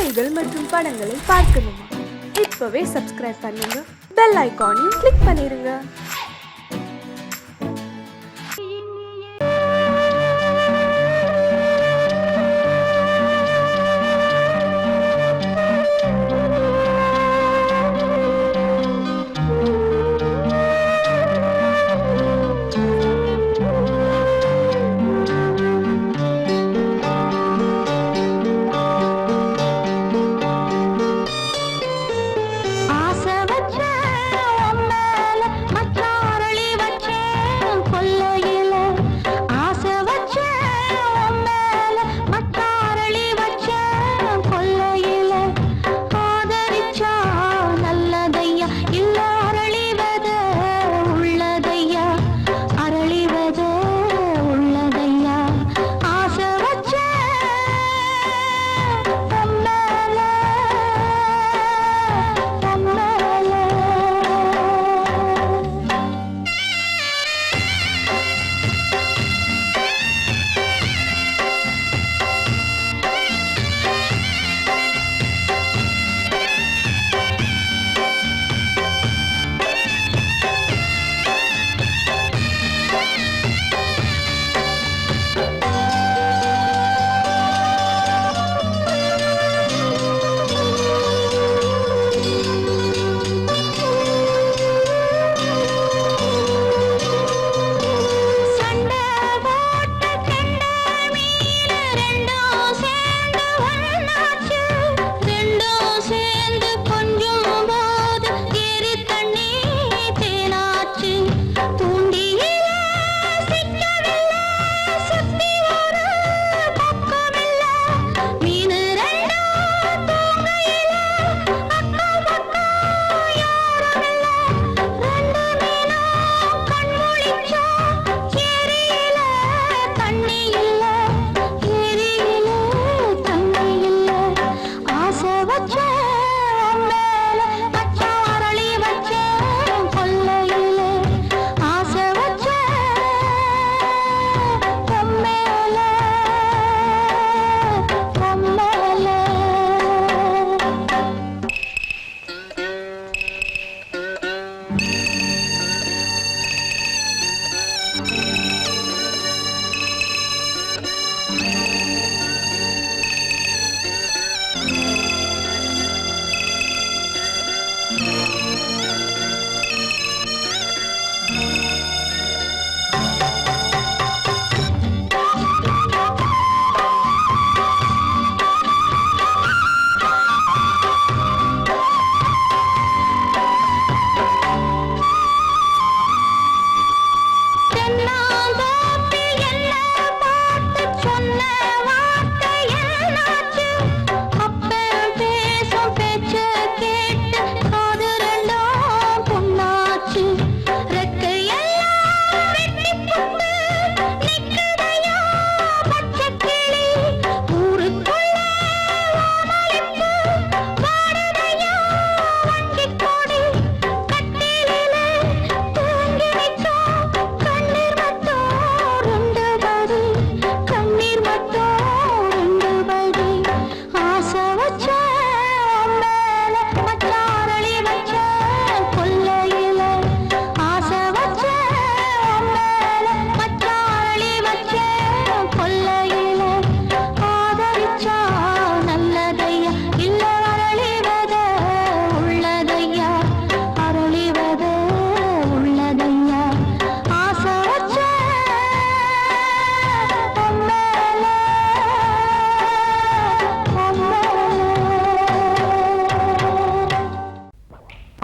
செய்திகள் மற்றும் படங்களை பார்க்கணுமா? இப்பவே சப்ஸ்கிரைப் பண்ணுங்க, பெல் ஐகானையும் கிளிக் பண்ணிருங்க.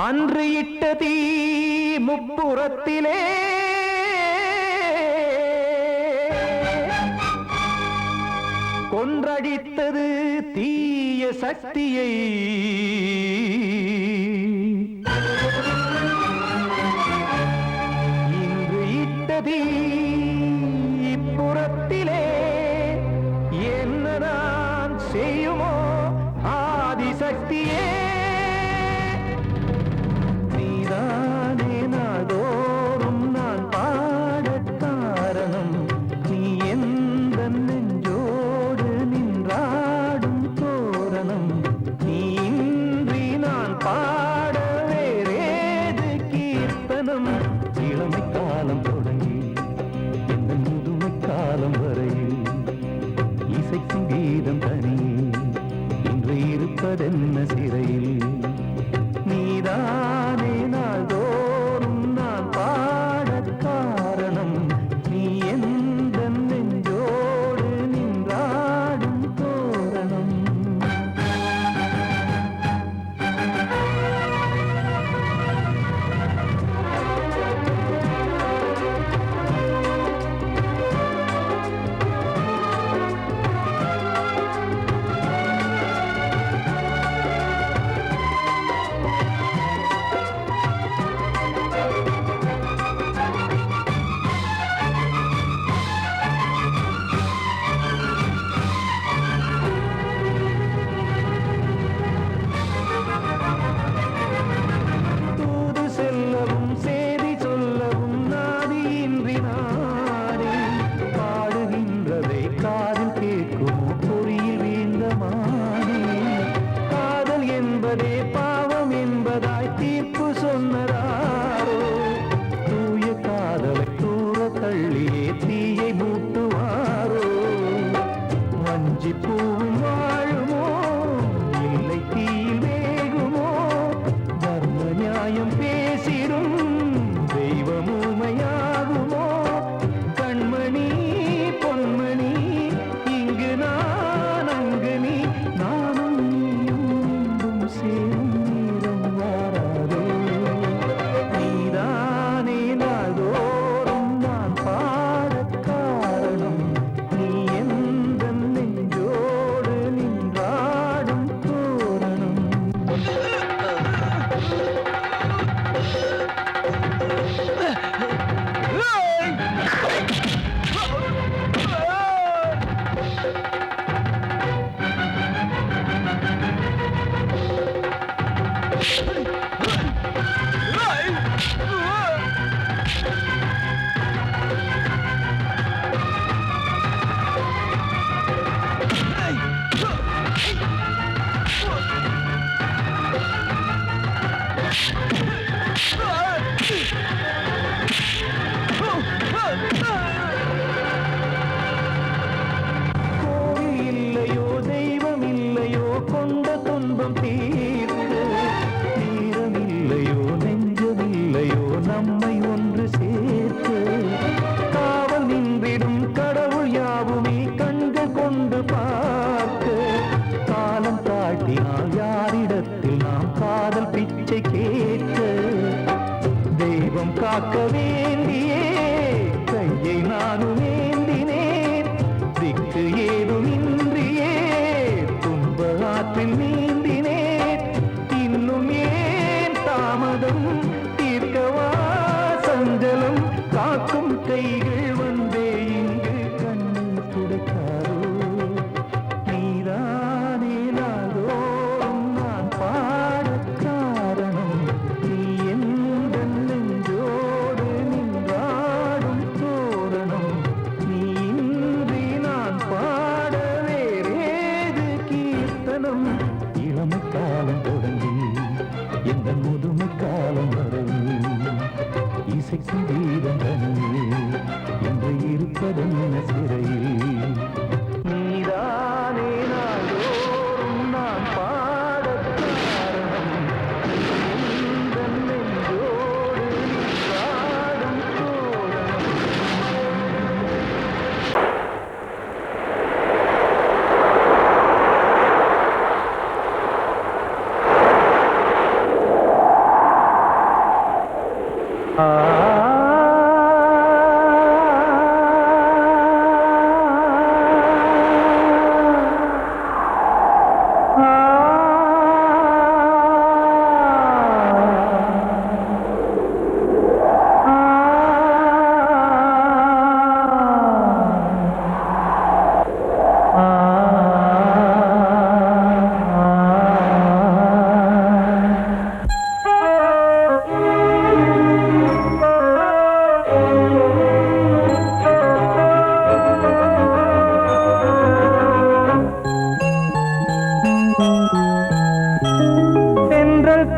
அன்று இட்ட தீ முப்புறத்திலே கொன்றடித்தது தீய சக்தியை. இன்று இட்ட தீ இப்புறத்திலே என்னதான் செய்யுமோ ஆதிசக்தியே. இருப்பதென்ன சிறையில் நீதானே நாள்தோறும் நான் பாடக் காரணம் நீ எந்த நெஞ்சோடு நின்றாடும் தோரணம் பாவம் என்பதாய் தீர்ப்பு சொன்னதாரோ தூய காதலை தூர தள்ளியே தீயை மூட்டுவாரோ வஞ்சி பூவும் வாழுமோ இல்லை தீயில் வேகுமோ தர்ம நியாயம் பேசிடும் தெய்வம் ஊமையாகுமோ கண்மணி பொன்மணி இங்கு நான் அங்கு நீ நானும் சேரும் நேரம் வாராதே நீதானே நாள்தோறும் நான் பாடக் காரணம் நீ எந்த நெஞ்சோடு நின்றாடும் தோரணம் கோவில் இல்லையோ தெய்வம் இல்லையோ கொண்ட துன்பம் தீர்க்க நேரம் இல்லையோ நெஞ்சமில்லையோ நம்மை ஒன்று சேர்க்க காவல் நின்றிடும் கடவுள் யாவுமே கண்கள் கொண்டு பார்க்க காலம் தாட்டினால் யாரிடத்தில் நாம் காதல் பிச்சை கேட்க தெய்வம் காக்க வேண்டியே கையை நானும் ஏந்தினேன் திக்கு ஏதுமின்றியே துன்ப ஆற்றில் நீந்தினேன் இன்னும் ஏன் தாமதம் தீர்க்கவா சஞ்சலம் காக்கும் கைகள் வந்தே இங்கு கண்ணீர் துடைக்காரோ நீதானே நாள்தோறும் நான் பாடக் காரணம் நீ எந்த நெஞ்சோடு நின்றாடும் தோரணம் நீ இன்றி நான் பாட வேறேது கீர்த்தனம் இளமை காலம் தொடங்கி எந்த முதுமை காலம் வரை இசைக்கும் வீரம் தனியே என்று இருப்பதென்ன சிறையில் நீதானே நாள்தோறும் நான் பாடக் காரணம் எந்த நெஞ்சோடு நின்றாடும் தோரணம்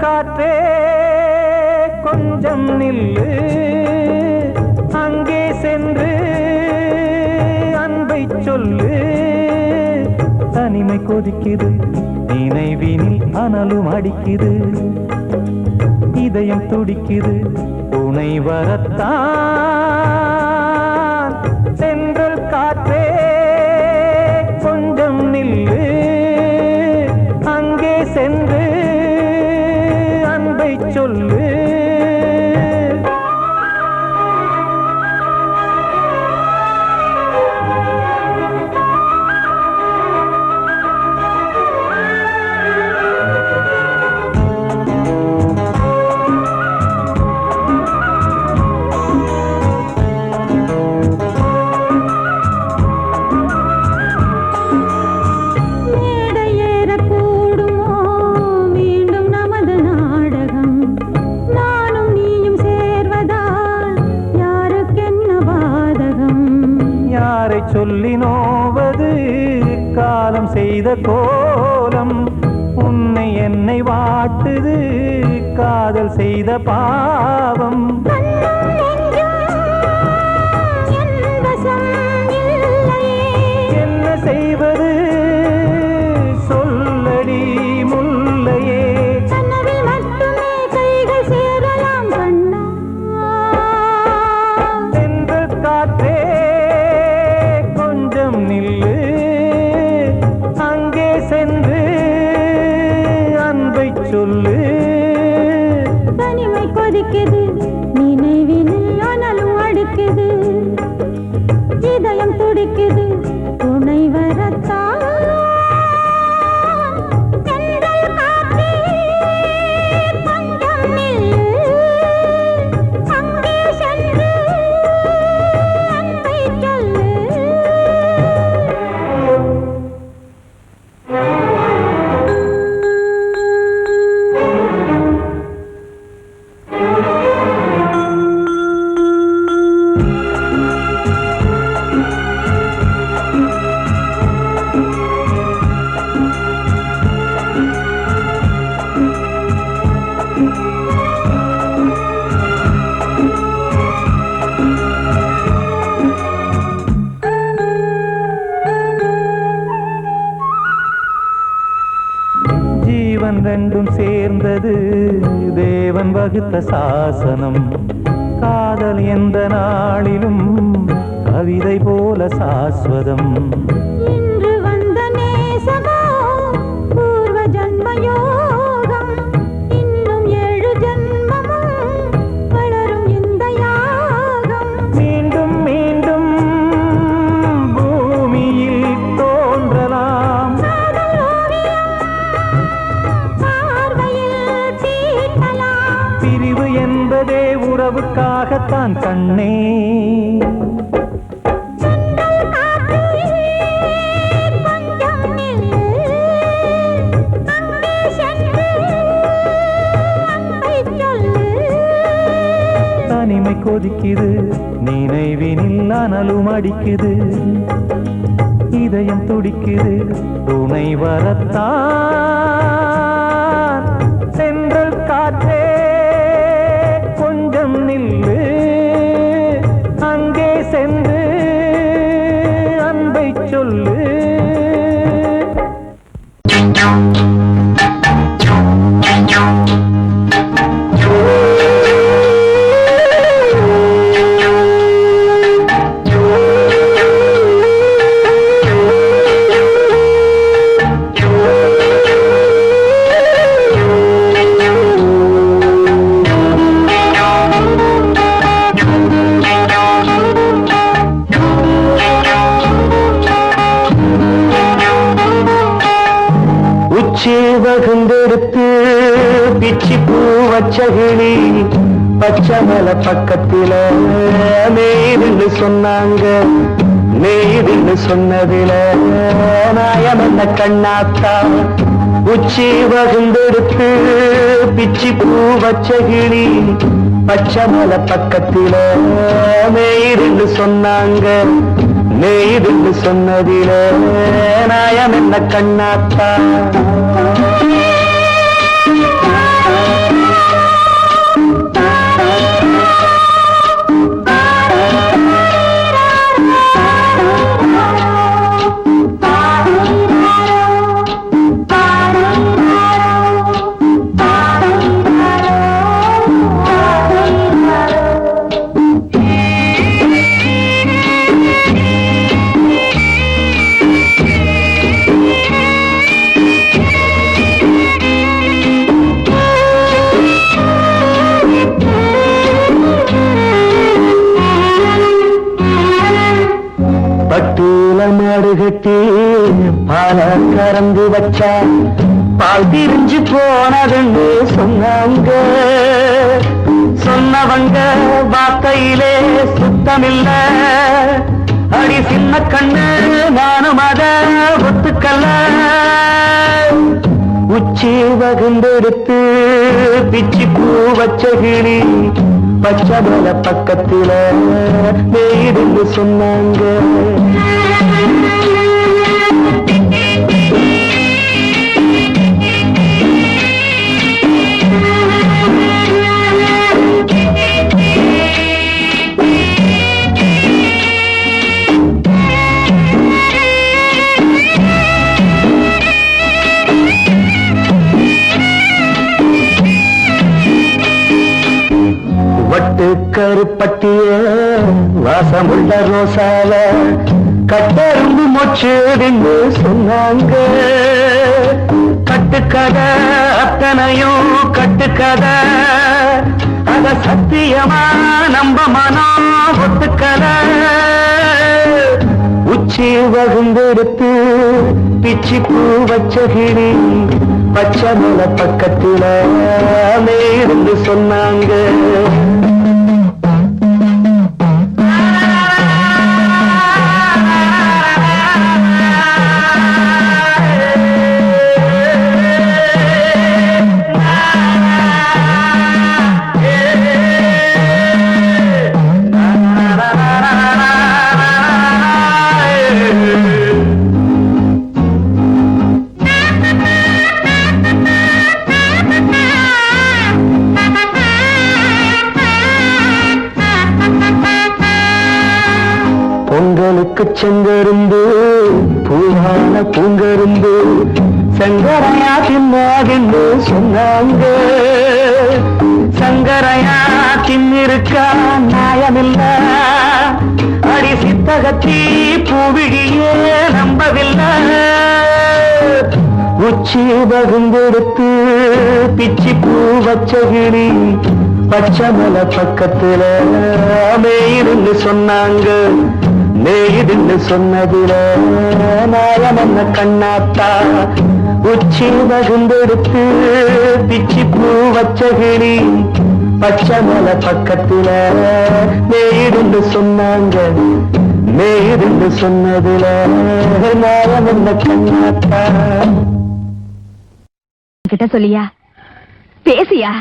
காற்றே கொஞ்சம் நில்லு அங்கே சென்று அன்பை சொல்லு தனிமை கொதிக்குது நினைவினில் அனலும் அடிக்குது, இதயம் துடிக்குது துணை வரத்தான். சென்றல் காற்றே கொஞ்சம் நில்லு, அங்கே சென்று அன்பை சொல்லு. சொல்லி நோவது காலம் செய்த கோலம், உன்னை என்னை வாட்டுது காதல் செய்த பாவம். என்ன செய்வது சொல்லடி முல்லையே, சென்றல் காற்றே நில்லு, அங்கே சென்று அன்பை சொல்லு. தனிமை கொதிக்குது, நினைவினில் அனலும் அடிக்குது, இதயம் துடிக்குது துணை வரத்தான். ஜீவன் ரெண்டும் சேர்ந்தது தேவன் வகுத்த சாசனம், காதல் எந்த நாளிலும் கவிதை போல சாஸ்வதம். இன்று வந்த நேசமோ பூர்வ ஜன்மயோகம், இன்னும் 7 ஜன்மமும் வளரும் இந்த யாகம். மீண்டும் மீண்டும் பூமியில் தோன்றலாம், பிரிவு என்பதே உறவுக்காகத்தான் கண்ணே. தனிமை கொதிக்குது, நினைவினில் அனலும் அடிக்குது, இதயம் துடிக்குது துணை வரத்தான். சென்றல் காற்றே கொஞ்சம் நில்லு, அங்கே சென்று அன்பை சொல்லு. வகுந்தெடுத்து பிச்சி பூ வச்சகிளி பச்சமல பக்கத்தில மேய்துன்னு சொன்னாங்க, மேய்துன்னு சொன்னதில நாயம் என்ன கண்ணாத்தா. உச்சி வகுந்தெடுத்து பிச்சி பூ வச்சகிளி பச்சமல பக்கத்தில மேய்துன்னு சொன்னாங்க, மேய்துன்னு சொன்னதில நாயம் என்ன கண்ணாத்தா. கறந்து வச்சா பால் திரிஞ்சு போனதுன்னு சொன்னாங்க. சொன்னவங்க வார்த்தையிலே சுத்தமில்ல. அடி சின்ன கண்ணு நானும் அத ஒத்துக்கல்ல. உச்சி வகுந்தெடுத்து பிச்சி பூ வச்ச கிளி பச்சை மலை பக்கத்தில மேடுன்னு சொன்னாங்க. வட்டு கருப்பட்டிய வாசமுள்ள ரோசால கட்டெரும்பு மொச்சுன்னு சொன்னாங்க. கட்டுக்கதை அத்தனையும் கட்டுக்கதை, அத சத்தியமா நம்ப மனம் ஒத்துக்கலை. உச்சி வகுந்தெடுத்து பிச்சி பூ வச்ச கிளி பச்சை மலை பக்கத்தில மேருந்து சொன்னாங்க. பொங்கலுக்கு செங்கருந்து பூவான பூங்கருந்து சங்கரையா தின்னாகின்னு சொன்னாங்க. சங்கரையா தின்னிருக்கா நியாயமில்ல. அடி சித்தகத்தி பூவிழியே நம்பவில்லை. உச்சி வகுந்தெடுத்து பிச்சி பூ வச்ச கிளி பச்சை மலை பக்கத்துல மேயிருந்து சொன்னாங்க. மேயிருந்து சொன்னதுல நாயம் என்ன கண்ணாத்தா. உச்சி வகுந்தெடுத்து பிச்சி பூ வச்ச கிளி பச்சை மலை பக்கத்துல மேயிருந்து சொன்னாங்க. மேயிருந்து சொன்னதுல நாயம் என்ன கண்ணாத்தா. கிட்ட சொல்லியா பேசியா?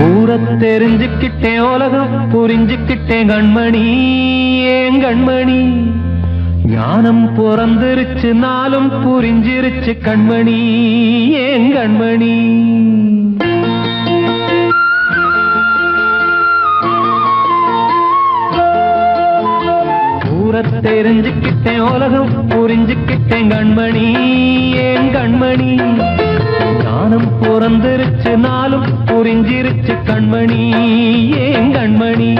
ஊர தெரிஞ்சுக்கிட்டேன், உலகம் புரிஞ்சுக்கிட்டேன் கண்மணி, ஏன் கண்மணி. ஞானம் பிறந்திருச்சு, நாளும் புரிஞ்சிருச்சு கண்மணி, ஏன் கண்மணி. ஊர தெரிஞ்சுக்கிட்டேன், உலகம் புரிஞ்சுக்கிட்டேன் கண்மணி, ஏன் கண்மணி. ஞானம் பிறந்திருச்சு, நாளும் புரிஞ்சிருச்சு கண்மணி, ஏன் கண்மணி.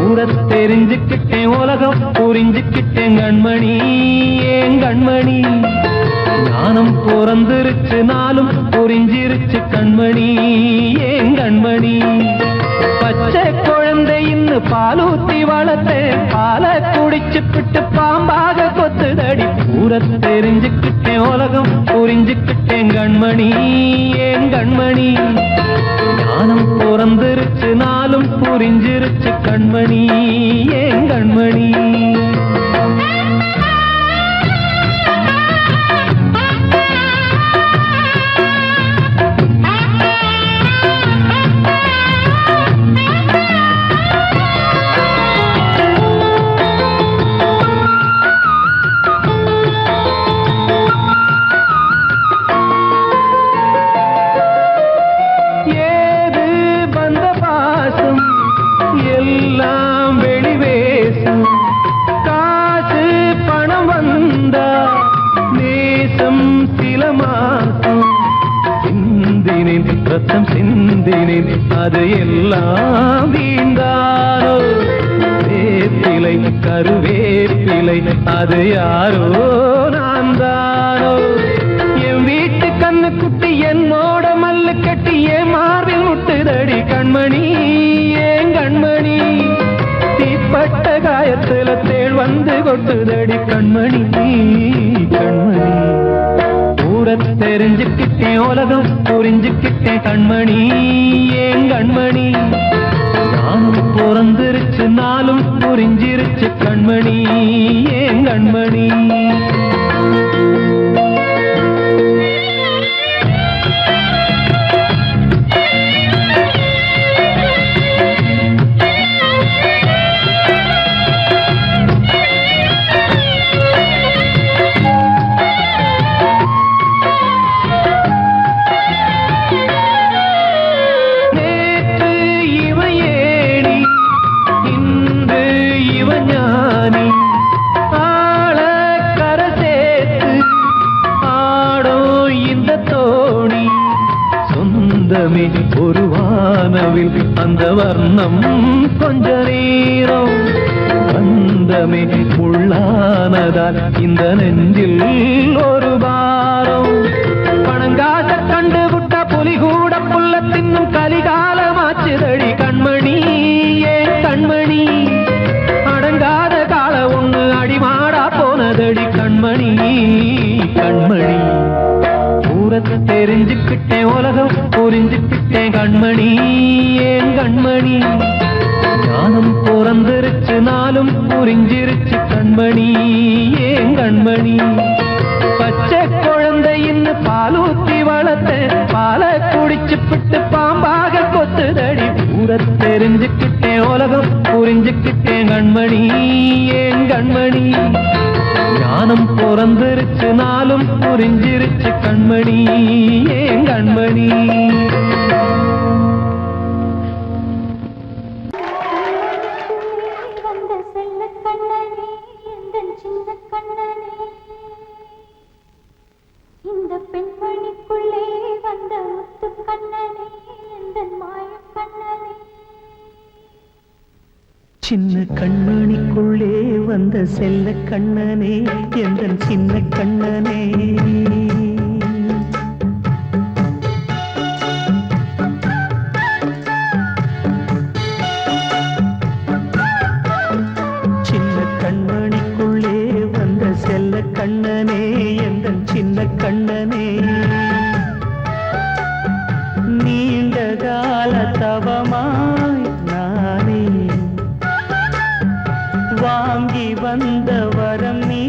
ஊர தெரிஞ்சுக்கிட்டேன், உலகம் புரிஞ்சுக்கிட்டேன் கண்மணி, ஏன் கண்மணி. ஞானம் பிறந்திருச்சு, நாளும் புரிஞ்சிருச்சு கண்மணி, ஏன் கண்மணி. பச்சை குழந்தை இன்னும் பாலூத்தி வளர்த்தேன், பாலை குடிச்சு பிட்டு பாம்பாக கொத்துதடி. ஊர தெரிஞ்சுக்கிட்டேன், உலகம் புரிஞ்சுக்கிட்டேன் கண்மணி, ஏன் கண்மணி. ஞானம் பிறந்திருச்சு, நாளும் புரிஞ்சிருச்சு கண்மணி, ஏன் கண்மணி. எல்லாம் வெளிவேசம், காசு பணம் வந்தா நேசம் சில மாசம். சிந்தினேன் ரத்தம் சிந்தினேன், அது எல்லாம் வீண்டாரோ. வேப்பிலை கருவேப்பிலை, அது யாரோ நான் தானோ. என் வீட்டு கண்ணு குட்டி என்னோட மல்லு கட்டி என் மார்பில் முட்டுதடி கண்மணி, ஏன் கண்மணி. தீப்பட்ட காயத்துல தேள் வந்த வந்து கொட்டுதடி கண்மணி கண்மணி. ஊரை தெரிஞ்சுக்கிட்டேன் உலகம் புரிஞ்சுக்கிட்டேன் கண்மணி ஏன் கண்மணி. நானும் பிறந்திருச்சு நாளும் புரிஞ்சிருச்சு கண்மணி ஏன் கண்மணி. ஒரு வானவில் அந்த வர்ணம் கொஞ்ச நேரம் பந்தமே உள்ளானதால் இந்த நெஞ்சில் ஒரு பாரம். பணங்காச கண்டு விட்ட புலி கூட புல்ல தின்னும் கலிகாலமாச்சுதடி கண்மணி ஏன் கண்மணி. அடங்காத கால ஒண்ணு அடிமாடா போனதடி கண்மணி கண்மணி. ஊரத்தை தெரிஞ்சுக்கிட்டேன் உலகம் புரிஞ்சுக்கிட்டேன் கண்மணி ஏன் கண்மணி. ஞானம் பிறந்திருச்சு நாளும் புரிஞ்சிருச்சு கண்மணி ஏன் கண்மணி. பச்சை குழந்தையின்னு பாலூத்தி வளர்த்த பாலை குடிச்சு பிட்டு பாம்பாக கொத்துதடி. ஊரத்தை தெரிஞ்சுக்கிட்டேன் உலகம் புரிஞ்சுக்கிட்டேன் கண்மணி ஏன் கண்மணி. ஞானம் பிறந்திருச்சு நாளும் புரிஞ்சிருச்சு கண்மணி ஏன் கண்மணி. இந்த பெண்மணிக்குள்ளே வந்த முத்து கண்ணனே இந்த மாய கண்ணனே. சின்ன கண்மணிக்குள்ளே வந்த செல்ல கண்ணனே எந்தன் சின்ன கண்ணனே. சின்ன கண்மணிக்குள்ளே வந்த செல்ல கண்ணனே எந்தன் சின்ன கண்ணனே. நீண்ட கால தவமாய் நானே வாங்கி வந்த வரம் நீ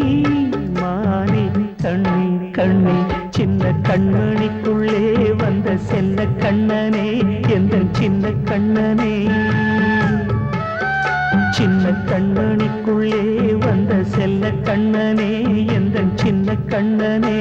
மானே கண்ணே கண்ணே. சின்ன கண்மணிக்குள்ளே வந்த செல்ல கண்ணனே எந்தன் சின்ன கண்ணனே. சின்ன கண்மணிக்குள்ளே வந்த செல்ல கண்ணனே எந்தன் சின்ன கண்ணனே.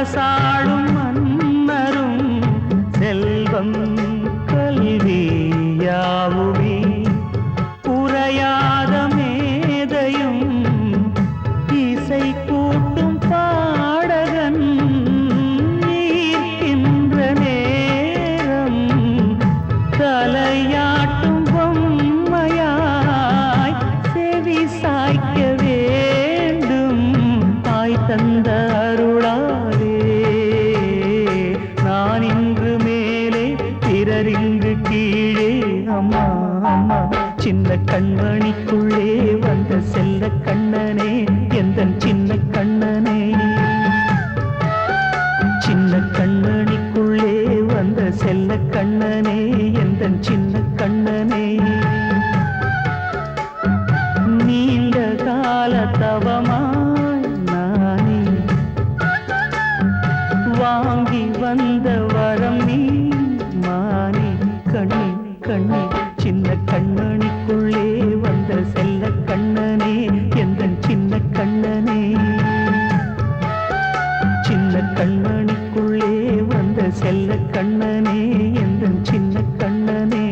அரசாளும் மன்னரும் செல்வம் கல்வி யாவுமே உரையாத மேதையும் இசை கூட்டும் பாடகன் ஈர்க்கின்ற நேரம் தலையாட்டும் பொம்மையாய் செவி சாய்க்க வேண்டும் தாய் தந்த அருளாலே நான் இன்று மேலே பிறரிங்கு கீழே அம்மா அம்மா சின்ன கண்மணிக்குள்ளே வந்த செல்ல கண்ணனே எந்தன் சின்ன கண்ணனே சின்ன கண்மணிக்குள்ளே வந்த செல்ல கண்ணனே எந்தன் சின்ன கண்ணனே நீண்ட கால தவமாய் நானே வாங்கி வந்த வரம் நீ மானே கண்ணே கண்ணே சின்ன கண்ணனுக்குள்ளே வந்த செல்ல கண்ணனே எந்தன் சின்ன கண்ணனே சின்ன கண்ணனுக்குள்ளே வந்த செல்ல கண்ணனே எந்தன் சின்ன கண்ணனே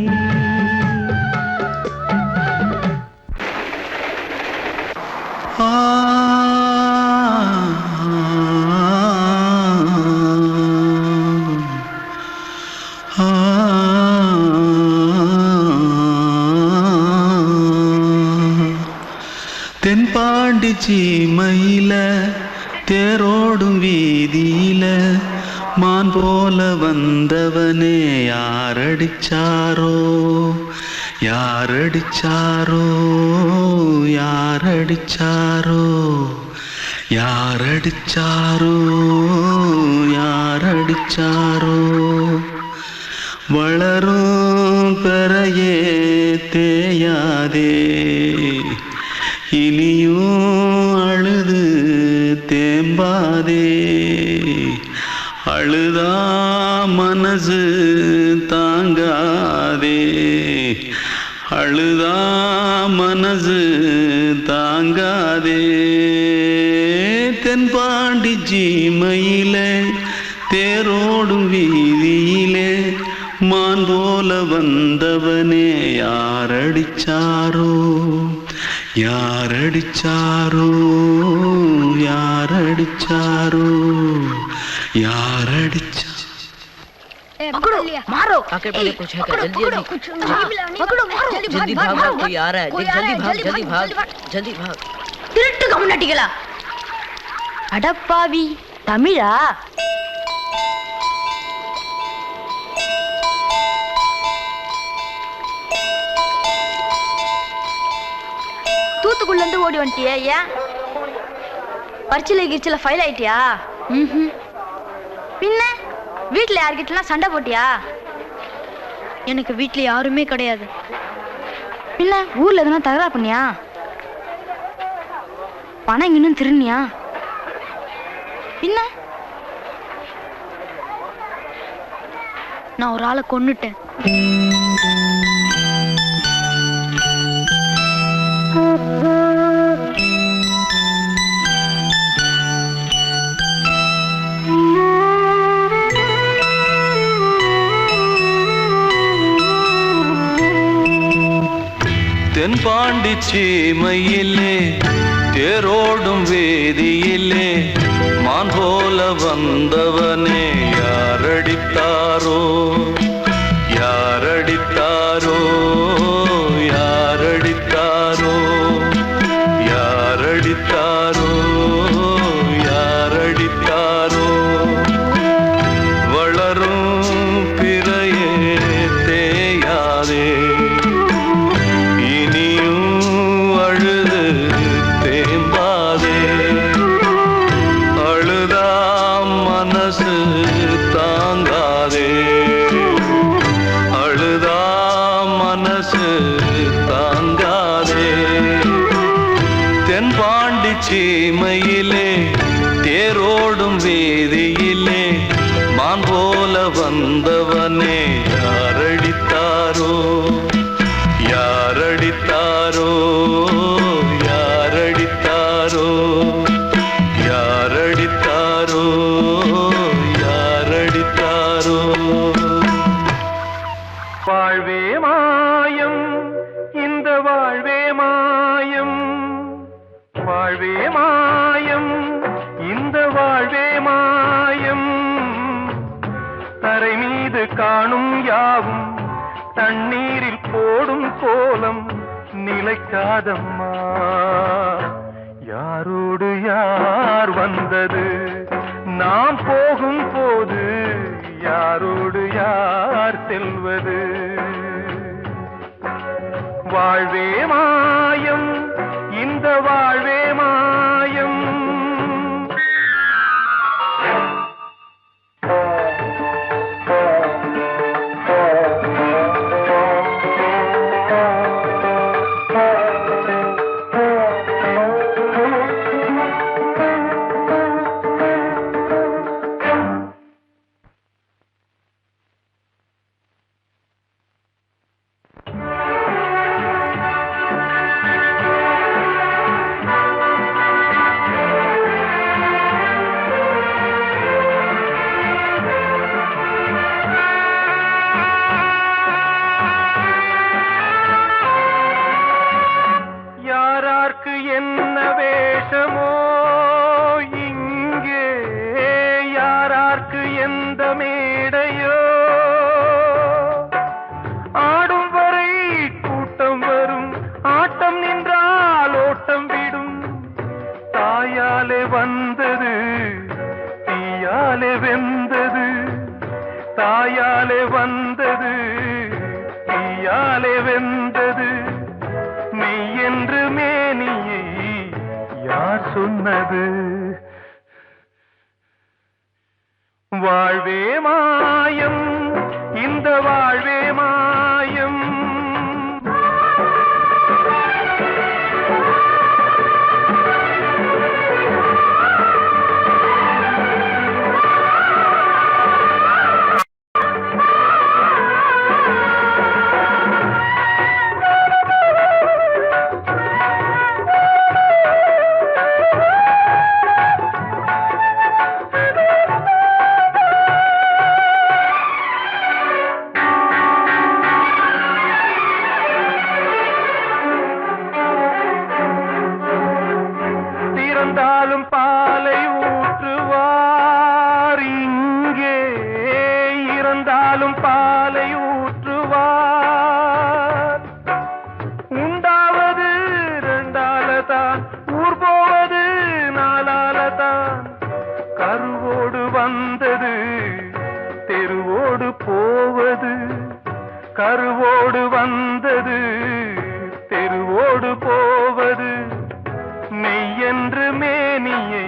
தென்பாண்டி சீமையில தேரோடும் வீதியில மான் போல வந்தவனே யாரடிச்சாரோ யாரடிச்சாரோ யாரடிச்சாரோ யாரடிச்சாரோ யாரடிச்சாரோ வளரும் பெறையே தேயாதே இனியும் அழுது தேம்பாதே அழுதா மனசு தாங்காதே அழுதா மனசு தாங்காதே தென்பாண்டி சீமையிலே தேரோடும் வீதியிலே மான் போல வந்தவனே யாரடிச்சாரோ யாரடிச்சாரோ யாரடிச்சாரோ யாரடிச்சா पकड़ो मारो आके पहले कुछ है क्या जल्दी जल्दी पकड़ो मारो जल्दी भाग भाग कोई आ रहा है जल्दी भाग जल्दी भाग जल्दी भाग திருட்டு கம்முனாட்டிகளா அடப்பாவி தமிழா தூத்துக்குள்ள இருந்து ஓடி வந்துட்டியா ஏன் பரிச்சில கிரிச்சில ஃபைல் ஆயிட்டியா பின்ன வீட்டுல யார்கிட்டலாம் சண்டை போட்டியா எனக்கு வீட்டுல யாருமே கிடையாது பின்ன ஊர்ல எதுனா தகராறு பண்ணியா பணம் இன்னும் திருநியா பின்ன நான் ஒரு ஆளை கொன்னுட்டேன் தென்பாண்டி சீமையிலே தேரோடும் வேதியிலே மான் போல வந்தவனே யாரடித்தாரோ யாரடித்தாரோ யாரடித்தாரோ யாரடித்தாரோ யாரடித்தாரோ வளரும் பிறையே தேயாதே அழுது தேம்பாதே அழுதா மனசு தாங்காதே அழுதா மனசு தாங்காதே தென்பாண்டி சீமையிலே தேரோடும் வேதியிலே மான் போல வந்தவனே யாரடித்தாரோ யாரடித்தாரோ யாரடித்தாரோ யாரடித்தாரோ காணும் யாவும் தண்ணீரில் போடும் கோலம் நிலைக்காதம்மா. யாரோடு யார் வந்தது நாம் போகும் போது, யாரோடு யார் செல்வது? வாழ்வே மாயம், இந்த வாழ்வே மாயம். என்ன வேஷமோ இங்கே, யாரார்க்கு எந்த மேடையோ, ஆடும் வரை கூட்டம் வரும், ஆட்டம் நின்றால் ஓட்டம் விடும். தாயாலே வந்தது தீயாலே வெந்தது, தாயாலே வந்தது தீயாலே வெந்தது. மெய் என்று மேனியை யார் சொன்னது? வாழ்வே மாயம், இந்த வாழ்வே மாயம். இறந்தாலும் பாலை ஊற்றுவார் இங்கே, இறந்தாலும் பாலை ஊற்றுவார். உண்டாவது ரெண்டாலதான், ஊர் போவது நாலாலதான். கருவோடு வந்தது தெருவோடு போவது, கருவோடு வந்தது தெருவோடு போவது. மெய் என்று மேனியை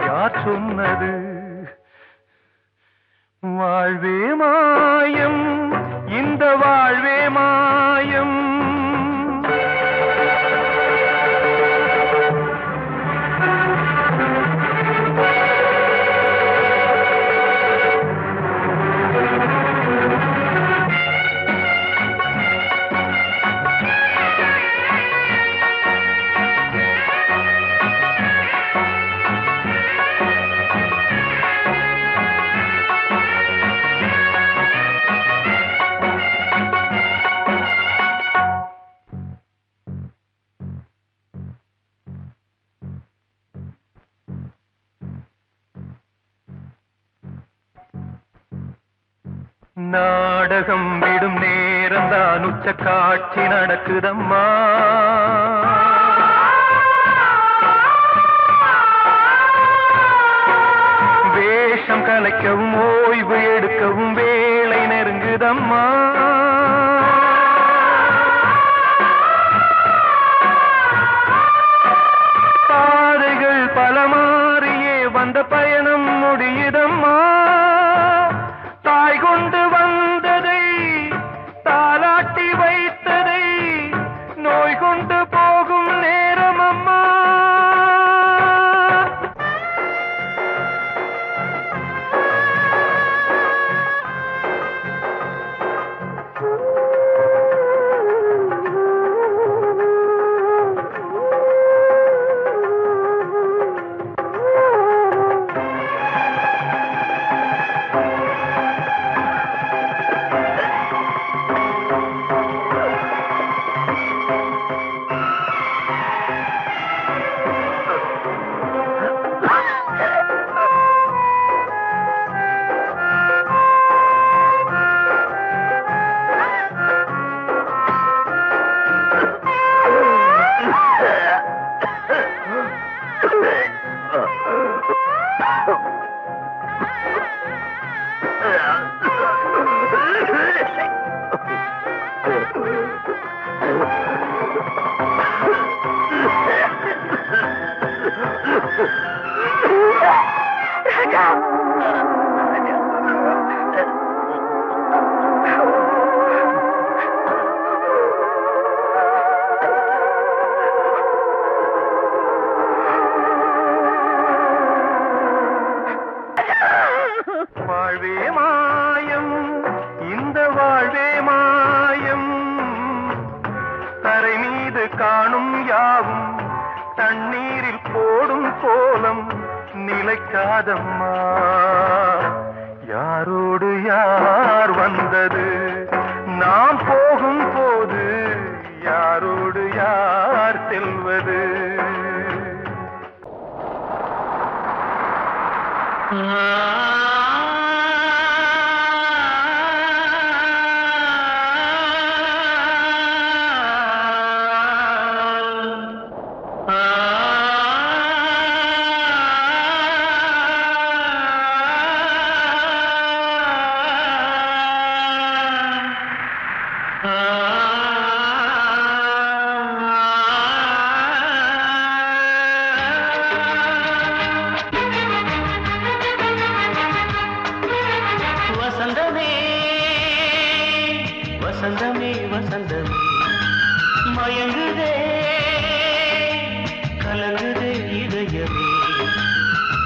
யார் சொன்னது? வாழ்வே மாயம், இந்த வாழ்வே மாயம். நாடகம் விடும் நேரம்தான் உச்ச காட்சி நடக்குதம்மா. வேஷம் கலைக்கவும் ஓய்வு எடுக்கவும் வேளை நெருங்குதம்மா. பாதைகள் பல மாறியே வந்த பயணம் முடியுதம்மா. தாய் கொண்டு வந்ததை தாலாட்டி வைத்ததை நோய் கொண்டு போகும் நேரம் அம்மா. வாழ்வே மாயம், இந்த வாழ்வே மாயம், தரை மீது காணும் யாவும் தண்ணீரில் போடும் கோலம் நிலைக்காதம்மா. யாரோடு யார் வந்தது நாம் போகும் போது, யாரோடு யார் செல்வது? வசந்தமே வசந்தமே வசந்தமே மயங்குதே கலங்குதே இதயமே.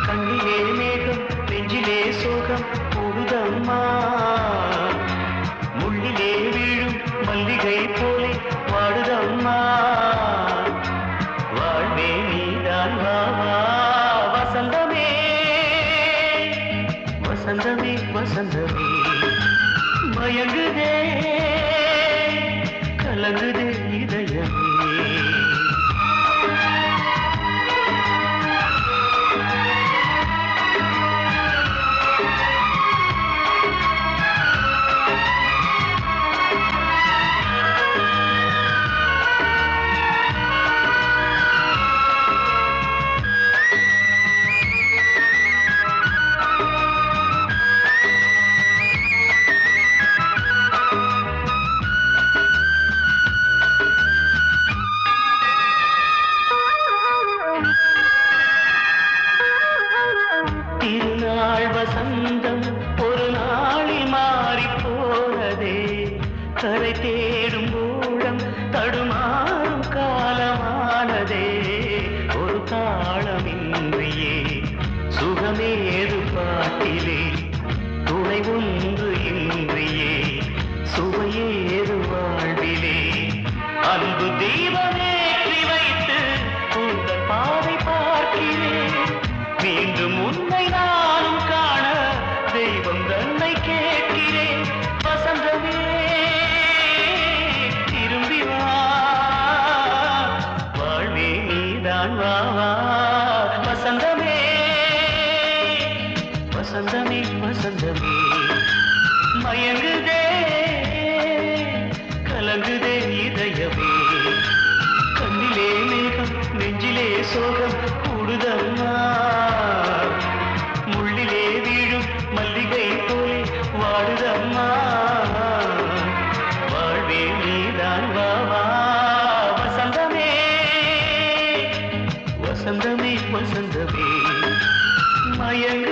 கண்ணிலே மேகம் நெஞ்சிலே சோகம் கூடுதம்மா. முள்ளிலே வீழும் மல்லிகை போலே வாடுதம்மா. வாழ்வே நீதான் வா வா. வசந்தமே வசந்தமே வசந்தமே மயங்குதே கலங்குதே இதயமே. திருநாள் வசந்தம் ஒரு நாளில் மாறி போனதே. கரை தேடும் ஊழம் தடுமாறும் காலமானதே. ஒரு தாளமின்றியே சுகமேது பாட்டிலே. துணை ஒன்று இன்றியே சுவையேது வாழ்விலே. அன்பு தீபமேற்றி வைத்து உங்கள் பாதை பார்க்கிறேன். மீண்டும் உன்னை நானும் காண தெய்வம் தன்னை கேட்கிறேன். வசந்தமே திரும்பி வா. வாழ்வே நீதான் வா வா. வசந்தமே வசந்தமே வசந்தமே மயங்குதே கலங்குதே இதயமே. கண்ணிலே மேகம் நெஞ்சிலே சோகம் கூடுதம்மா. முள்ளிலே வீழும் மல்லிகை போலே வாடுதம்மா. வாழ்வே நீதான் வா வா. வசந்தமே வசந்தமே வசந்தமே மயங்க